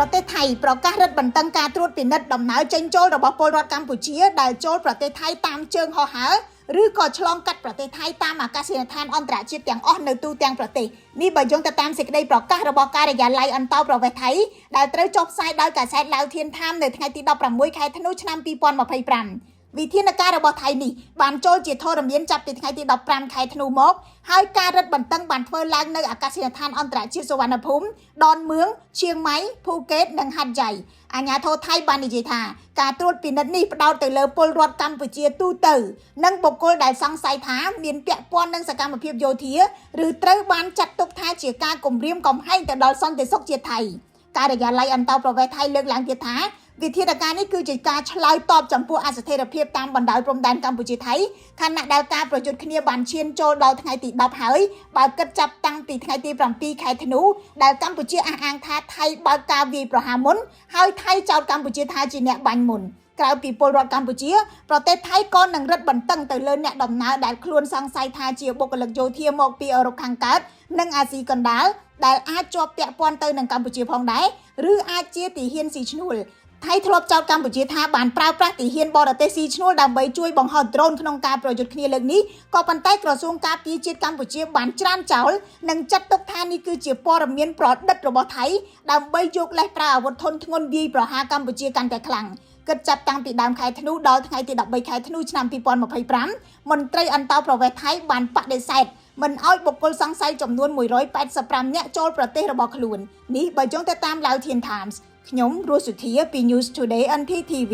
ប្រទេសថៃប្រកាសរឹតបន្តឹងការត្រួតពិនិត្យដំណើរចេញចូលរបស់ពលរដ្ឋកម្ពុជាដែលចូលប្រទេសថៃតាមជើងហោះហើរឬក៏ឆ្លងកាត់ប្រទេសថៃតាមអាកាសយានដ្ឋានអន្តរជាតិទាំងអស់នៅទូទាំងប្រទេសនេះបើយោងទៅតាមសេចក្តីប្រកាសរបស់ការិយាល័យអន្តរប្រវេសន៍ថៃដែលត្រូវចុះផ្សាយដោយកាសែតឡាវធានថាមនៅថ្ងៃទី16ខែធ្នូឆ្នាំ2025វិធានការរបស់ថៃនេះបានចូលជាធរមានចាប់ពីថ្ងៃទី15ខែធ្នូមកហើយការរឹតបន្តឹងបានធ្វើឡើងនៅអាកាសយានដ្ឋានអន្តរជាតិសុវណ្ណភូមិដនមឿងឈៀងម៉ៃភូកេតនិងហាត់យ៉ៃអាជ្ញាធរថៃបាននិយាយថាការត្រួតពិនិត្យនេះផ្ដោតទៅលើពលរដ្ឋកម្ពុជាទូទៅនិងបុគ្គលដែលសង្ស័យថាមានពាក់ព័ន្ធនឹងសកម្មភាពយោធាឬត្រូវបានចាត់ទុកថាជាការគំរាមកំហែងទៅដល់សន្តិសុខជាតិថៃការិយាល័យអន្តរប្រវេសន៍ថៃលើកឡើងទៀតថាវិធានការនេះគឺជាការឆ្លើយតបចំពោះអស្ថិរភាពតាមបណ្ដោយព្រំដែនកម្ពុជាថៃខណៈដែលការប្រយុទ្ធគ្នាបានឈានចូលដល់ថ្ងៃទី10ហើយបើគិតចាប់តាំងពីថ្ងៃទី7ខែធ្នូដែលកម្ពុជាអះអាងថាថៃបើកការវាយប្រហារមុនហើយថៃចោទកម្ពុជាថាជាអ្នកបាញ់មុនក្រៅពីពលរដ្ឋកម្ពុជាប្រទេសថៃក៏នឹងរឹតបន្តឹងទៅលើអ្នកដំណើរដែលខ្លួនសង្ស័យថាជាបុគ្គលិកយោធាមកពីអឺរ៉ុបខាងកើតនិងអាស៊ីកណ្ដាលដែលអាចជាប់ពាក់ព័ន្ធទៅនឹងកម្ពុជាផងដែរឬអាចជាទាហានស៊ីឈ្នួលថៃធ្លាប់ចោទកម្ពុជាថាបានប្រើប្រាស់ទាហានបរទេសស៊ីឈ្នួលដើម្បីជួយបង្ហោះដ្រូនក្នុងការប្រយុទ្ធគ្នាលើកនេះក៏ប៉ុន្តែក្រសួងការពារជាតិកម្ពុជាបានច្រានចោលនិងចាត់ទុកថានេះគឺជាព័ត៌មានប្រឌិតរបស់ថៃដើម្បីយកលេសប្រើអាវុធធុនធ្ងន់វាយប្រហារកម្ពុជាកាន់តែខ្លាំងគិតចាប់តាំងពីដើមខែធ្នូដល់ថ្ងៃទី13ខែធ្នូឆ្នាំ2025មន្ត្រីអន្តរប្រវេសន៍ថៃបានបដិសេធមិនអោយបុគ្គលសង្ស័យចំនួន185នាក់ចូលប្រទេសរបស់ខ្លួននេះបើយោងទៅតាម Lao Thiên Times ខ្ញុំរស់សុធាពី News Today NTTV